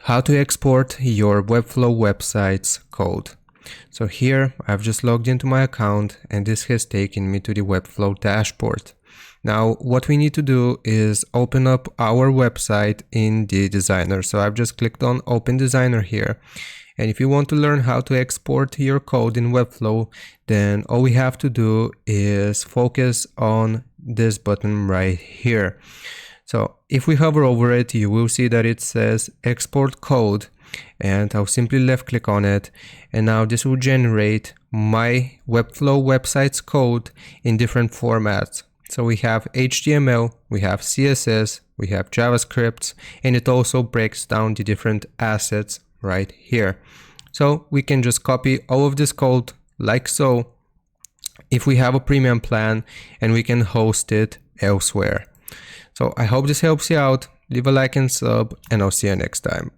How to export your Webflow website's code. So here I've just logged into my account and this has taken me to the Webflow dashboard. Now what we need to do is open up our website in the designer. So I've just clicked on open designer here. And if you want to learn how to export your code in Webflow, then all we have to do is focus on this button right here. So if we hover over it, you will see that it says export code, and I'll simply left click on it. And now this will generate my Webflow website's code in different formats. So we have HTML, we have CSS, we have JavaScript, and it also breaks down the different assets right here. So we can just copy all of this code like so if we have a premium plan, and we can host it elsewhere. So I hope this helps you out. Leave a like and sub, and I'll see you next time.